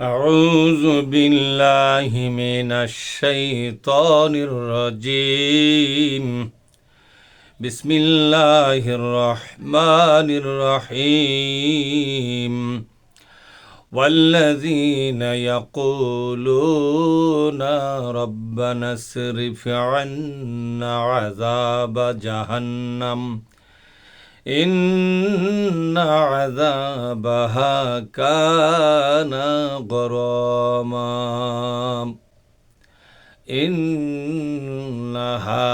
أعوذ بالله من الشيطان الرجيم بسم الله الرحمن الرحيم والذين يقولون ربنا اصرف عنا عذاب جهنم إن عذابها كان غراما إنها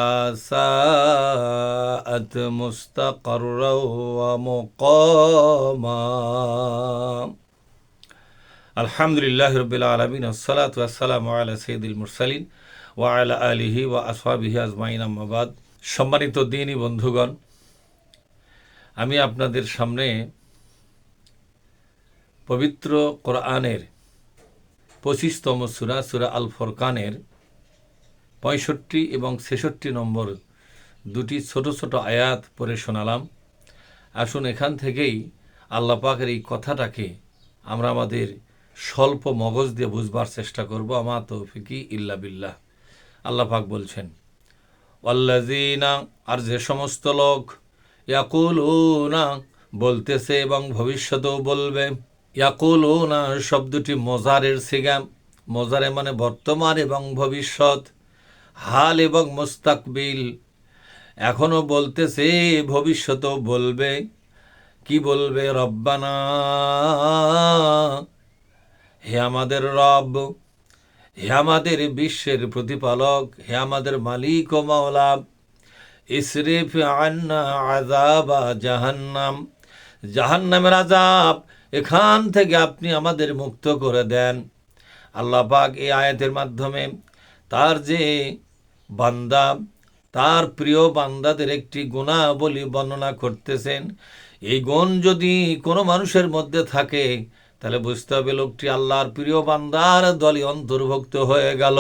ساءت مستقرا ومقاما الحمد لله رب العالمين والصلاة والسلام على سيد المرسلين وعلى آله وأصحابه أجمعين أما بعد সম্মানিত দিনী বন্ধুগণ, আমি আপনাদের সামনে পবিত্র কোরআনের 25তম সূরা সূরা আল ফুরকানের 65 এবং 66 নম্বর দুটি ছোট ছোট আয়াত পড়ে শোনালাম। আসুন এখান থেকেই আল্লাহ পাকের এই কথাটাকে আমরা আমাদের স্বল্প মগজ দিয়ে বুঝবার চেষ্টা করব। আমা তৌফিকি ইল্লা বিল্লাহ। আল্লাহ পাক বলছেন, ওয়াল্লাযীনা, আর যে সমস্ত লোক, ইয়াকুলুনা বলতেছে এবং ভবিষ্যতেও বলবে। ইয়াকুলুনা শব্দটি মোজারের সিগা। মোজারে মানে বর্তমান এবং ভবিষ্যৎ, হাল এবং মুস্তাকবিল। এখনো বলতেছে, ভবিষ্যতেও বলবে। কি বলবে? রব্বানা, হে আমাদের রব, হে আমাদের বিশ্বের প্রতিপালক, হে আমাদের মালিক ও মাওলা, ইসরিফ আন্না আযাবা জাহান্নাম, জাহান্নামের আযাব এখান থেকে আপনি আমাদের মুক্ত করে দেন। আল্লাহ পাক এই আয়াতের মাধ্যমে তার যে বান্দা, তার প্রিয় বান্দাদের একটি গুণাবলী বর্ণনা করতেছেন। এই গুণ যদি কোনো মানুষের মধ্যে থাকে, তাহলে বুঝতে হবে লোকটি আল্লাহর প্রিয় বান্দার দলে অন্তর্ভুক্ত হয়ে গেল।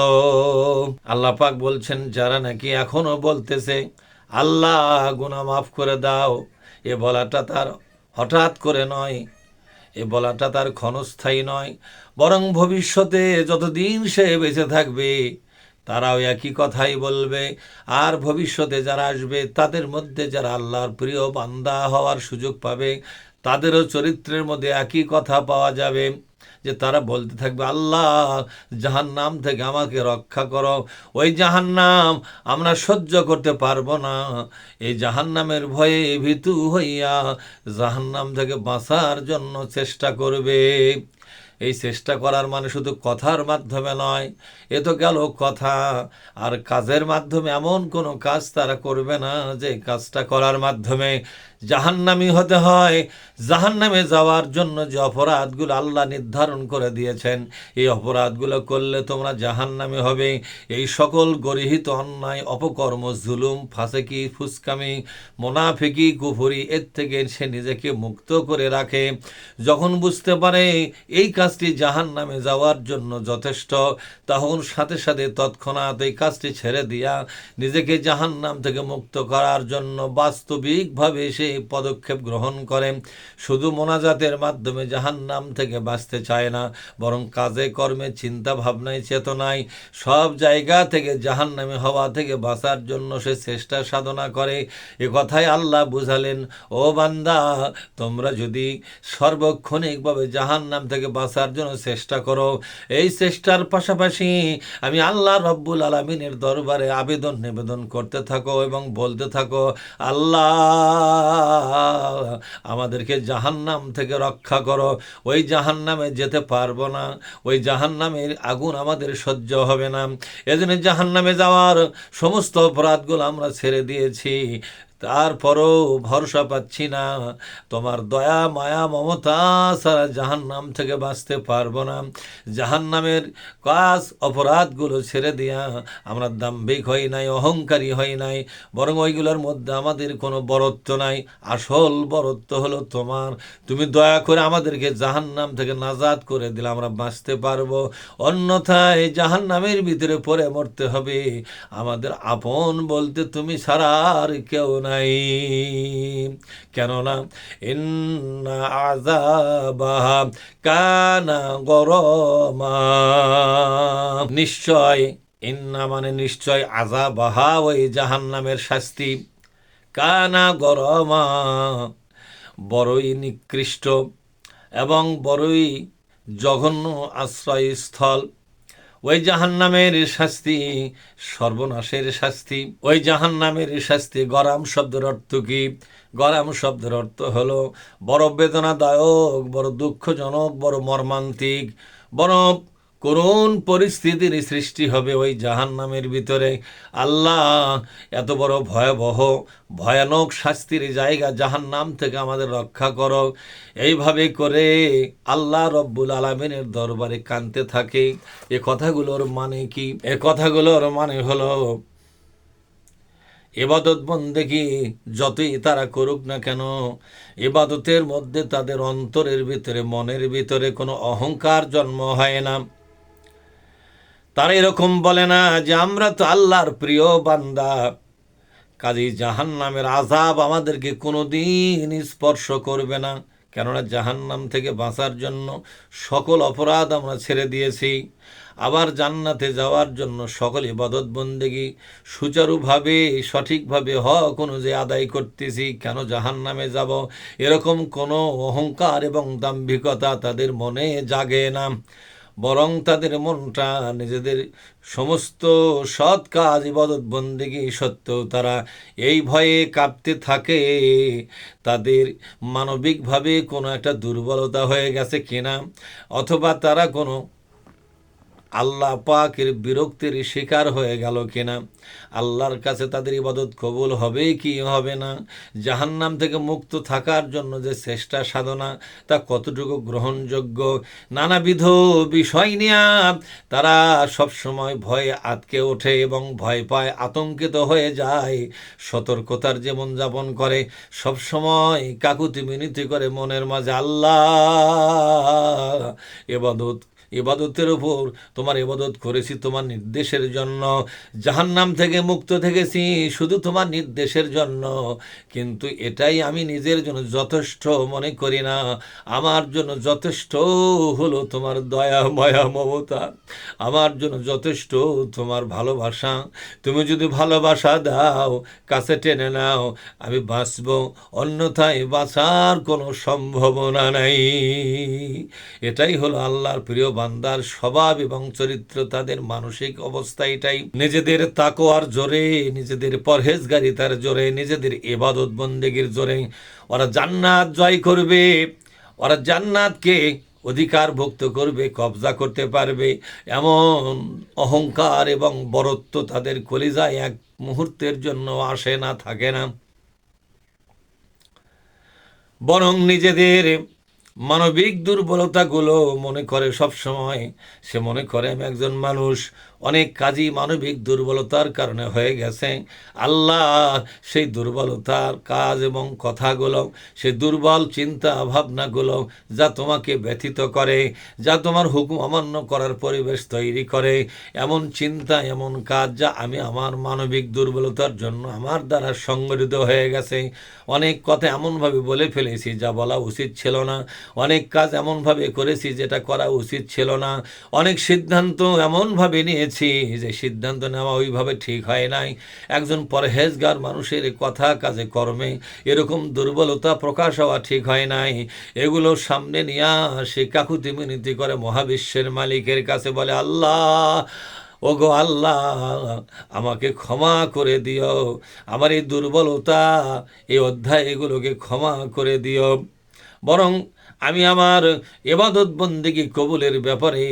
আল্লাহ পাক বলছেন, যারা নাকি এখনো বলতেছে আল্লাহ গুনাহ মাফ করে দাও, এ বলাটা তার হঠাৎ করে নয়, এ বলাটা তার ক্ষণস্থায়ী নয়, বরং ভবিষ্যতে যতদিন সে বেঁচে থাকবে তারাও একই কথাই বলবে। আর ভবিষ্যতে যারা আসবে তাদের মধ্যে যারা আল্লাহর প্রিয় বান্দা হওয়ার সুযোগ পাবে, তাদেরও চরিত্রের মধ্যে একই কথা পাওয়া যাবে, যে তারা বলতে থাকবে, আল্লাহ জাহান্নাম থেকে আমাকে রক্ষা করো, ওই জাহান্নাম আমরা সহ্য করতে পারবো না। এই জাহান্নামের ভয়ে ভীতু হইয়া জাহান্নাম থেকে বাঁচার জন্য চেষ্টা করবে। এই চেষ্টা করার মানে শুধু কথার মাধ্যমে নয়, এ তো গেল কথা। আর কাজের মাধ্যমে এমন কোনো কাজ তারা করবে না যে কাজটা করার মাধ্যমে জাহান্নামী হতে হয়। জাহান্নামে যাওয়ার জন্য যে অপরাধগুলো আল্লাহ নির্ধারণ করে দিয়েছেন, এই অপরাধগুলো করলে তোমরা জাহান্নামী হবে। এই সকল গরিহিত অন্যায়, অপকর্ম, জুলুম, ফাসেকি, ফুসকামি, মোনাফিকি, কুফরি, এর থেকে সে নিজেকে মুক্ত করে রাখে। যখন বুঝতে পারে এই কাজটি জাহান্নামে যাওয়ার জন্য যথেষ্ট, তখন সাথে সাথে তৎক্ষণাৎ এই কাজটি ছেড়ে দিয়া নিজেকে জাহান্নাম থেকে মুক্ত করার জন্য বাস্তবিকভাবে সে পদক্ষেপ গ্রহণ করে। শুধু মোনাজাতের মাধ্যমে জাহান্নাম থেকে বাঁচতে চায় না, বরং কাজে কর্মে, চিন্তা ভাবনায়, চেতনায় সব জায়গা থেকে জাহান্নামে হওয়া থেকে বাঁচার জন্য সে চেষ্টা সাধনা করে। এ কথাই আল্লাহ বুঝালেন, ও বান্দা, তোমরা যদি সর্বক্ষণিকভাবে জাহান্নাম থেকে বাঁচার জন্য চেষ্টা করো, এই চেষ্টার পাশাপাশি আমি আল্লাহ রব্বুল আলামিনের দরবারে আবেদন নিবেদন করতে থাকো এবং বলতে থাকো, আল্লাহ আমাদেরকে জাহান্নাম থেকে রক্ষা করো। ওই জাহান্নামে যেতে পারবো না, ওই জাহান্নামের আগুন আমাদের সহ্য হবে না। এজন্য জাহান্নামে যাওয়ার সমস্ত অপরাধগুলো আমরা ছেড়ে দিয়েছি, তারপরও ভরসা পাচ্ছি না। তোমার দয়া, মায়া, মমতা ছাড়া জাহান্নাম থেকে বাঁচতে পারবো না। জাহান্নামের কাজ, অপরাধগুলো ছেড়ে দিয়া আমরা দাম্ভিক হই নাই, অহংকারী হই নাই, বরং ওইগুলোর মধ্যে আমাদের কোনো বরত্ব নাই। আসল বরত্ব হলো তোমার। তুমি দয়া করে আমাদেরকে জাহান্নাম থেকে নাজাত করে দিলে আমরা বাঁচতে পারবো, অন্যথায় জাহান্নামের ভিতরে পড়ে মরতে হবে। আমাদের আপন বলতে তুমি ছাড়া আর কেউ নাই। কেননা ইন্না আযাবাহা কানা গরামা, নিশ্চয়, ইন্না মানে নিশ্চয়, আযাবাহা ওই জাহান্নামের শাস্তি, কানা গরামা বড়ই নিকৃষ্ট এবং বড়ই জঘন্য আশ্রয়স্থল। ওই জাহান্নামের শাস্তি সর্বনাশের শাস্তি। ওই জাহান্নামের শাস্তি। গরাম শব্দের অর্থ কি? গরাম শব্দের অর্থ হলো বড় বেদনাদায়ক, বড় দুঃখজনক, বড় মর্মান্তিক, বড় করুণ পরিস্থিতির সৃষ্টি হবে ওই জাহান্নামের ভিতরে। আল্লাহ, এত বড় ভয়াবহ ভয়ানক শাস্তির জায়গা জাহান্নাম থেকে আমাদের রক্ষা করো। এইভাবে করে আল্লাহ রব্বুল আলামিনের দরবারে কাঁদতে থাকে। এ কথাগুলোর মানে কি? এ কথাগুলোর মানে হলো ইবাদত বন্দেগী যতই তারা করুক না কেন, ইবাদতের মধ্যে তাদের অন্তরের ভিতরে, মনের ভিতরে কোনো অহংকার জন্ম হয় না। তারা এরকম বলে না যে আমরা তো আল্লাহর প্রিয় বান্দা, কাজেই জাহান্নামের আযাব আমাদেরকে কোনোদিন স্পর্শ করবে না। কেননা জাহান্নাম থেকে বাঁচার জন্য সকল অপরাধ আমরা ছেড়ে দিয়েছি। আবার জান্নাতে যাওয়ার জন্য সকল ইবাদত বন্দেগী সুচারুভাবে, সঠিকভাবে, হক অনুযায়ী আদায় করতেছি। কেন জাহান্নামে যাব, এরকম কোনো অহংকার এবং দাম্ভিকতা তাদের মনে জাগে না। বরং তাদের মনটা নিজেদের সমস্ত সৎ কাজ, ইবাদত বন্দেগী সত্ত্বেও তারা এই ভয়ে কাঁপতে থাকে তাদের মানবিকভাবে কোনো একটা দুর্বলতা হয়ে গেছে কিনা, অথবা তারা কোনো আল্লাহ পাকের বিরক্তির শিকার হয়ে গেল কিনা, আল্লাহর কাছে তাদের ইবাদত কবুল হবে কি হবে না, জাহান্নাম থেকে মুক্ত থাকার জন্য যে চেষ্টা সাধনা তা কতটুকু গ্রহণযোগ্য, নানাবিধ বিষয় নিয়ে তারা সবসময় ভয়ে আটকে ওঠে এবং ভয় পায়, আতঙ্কিত হয়ে যায়। সতর্কতার জীবন যাপন করে, সবসময় কাকুতি মিনতি করে মনের মাঝে, আল্লাহ, ইবাদতের উপর তোমার ইবাদত করেছি তোমার নির্দেশের জন্য, জাহান্নাম থেকে মুক্ত থেকেছি শুধু তোমার নির্দেশের জন্য, কিন্তু এটাই আমি নিজের জন্য যথেষ্ট মনে করি না। আমার জন্য যথেষ্ট হলো তোমার দয়া, মায়া, মমতা, আমার জন্য যথেষ্ট তোমার ভালোবাসা। তুমি যদি ভালোবাসা দাও, কাছে টেনে নাও, আমি বাঁচব, অন্যথায় বাঁচার কোনো সম্ভাবনা নাই। এটাই হলো আল্লাহর প্রিয় বান্দার স্বভাব এবং চরিত্র, তাদের মানসিক অবস্থা এটাই। নিজেদের তাকওয়ার জোরে, নিজেদের পরহেজগারিতার জোরে, নিজেদের ইবাদত বন্দেগীর জোরে ওরা জান্নাত জয় করবে, ওরা জান্নাতকে অধিকারভুক্ত করবে, কবজা করতে পারবে, এমন অহংকার এবং বরত্ব তাদের কলিজায় এক মুহূর্তের জন্য আসে না, থাকে না। বরং নিজেদের মানবিক দুর্বলতাগুলো মনে করে সব সময়। সে মনে করে আমি একজন মানুষ, অনেক কাজই মানবিক দুর্বলতার কারণে হয়ে গেছে। আল্লাহ সেই দুর্বলতার কাজ এবং কথাগুলো, সেই দুর্বল চিন্তা ভাবনাগুলো যা তোমাকে ব্যথিত করে, যা তোমার হুকুম অমান্য করার পরিবেশ তৈরি করে, এমন চিন্তা, এমন কাজ যা আমি আমার মানবিক দুর্বলতার জন্য আমার দ্বারা সংগঠিত হয়ে গেছে। অনেক কথা এমনভাবে বলে ফেলেছি যা বলা উচিত ছিল না, অনেক কাজ এমনভাবে করেছি যেটা করা উচিত ছিল না, অনেক সিদ্ধান্ত এমনভাবে নিয়েছি যে সিদ্ধান্ত নেওয়া ওইভাবে ঠিক হয় নাই। একজন পরহেজগার মানুষের কথা, কাজে, কর্মে এরকম দুর্বলতা প্রকাশ হওয়া ঠিক হয় নাই। এগুলো সামনে নিয়ে সে কাকুতি মিনতি করে মহাবিশ্বের মালিকের কাছে, বলে, আল্লাহ, ওগো আল্লাহ, আমাকে ক্ষমা করে দিও, আমার এই দুর্বলতা, এই অধ্যায় এগুলোকে ক্ষমা করে দিও। বরং আমি আমার ইবাদত বন্দেগী কবুলের ব্যাপারে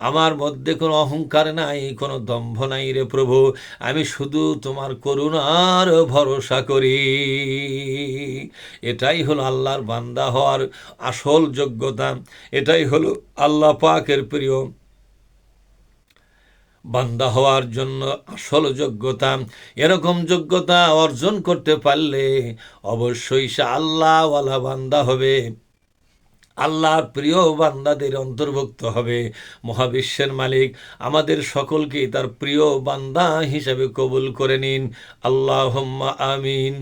আমার মধ্যে কোনো অহংকার নাই, কোনো দম্ভ নাই রে প্রভু, আমি শুধু তোমার করুণার ভরসা করি। এটাই হলো আল্লাহর বান্দা হওয়ার আসল যোগ্যতা, এটাই হলো আল্লাহ পাকের প্রিয় বান্দা হওয়ার জন্য আসল যোগ্যতা। এরকম যোগ্যতা অর্জন করতে পারলে অবশ্যই সে আল্লাহওয়ালা বান্দা হবে, আল্লাহর প্রিয় বান্দাদের অন্তর্ভুক্ত হবে। মহাবিশ্বের মালিক আমাদের সকলকে তার প্রিয় বান্দা হিসেবে কবুল করে নিন। আল্লাহুম্মা আমিন।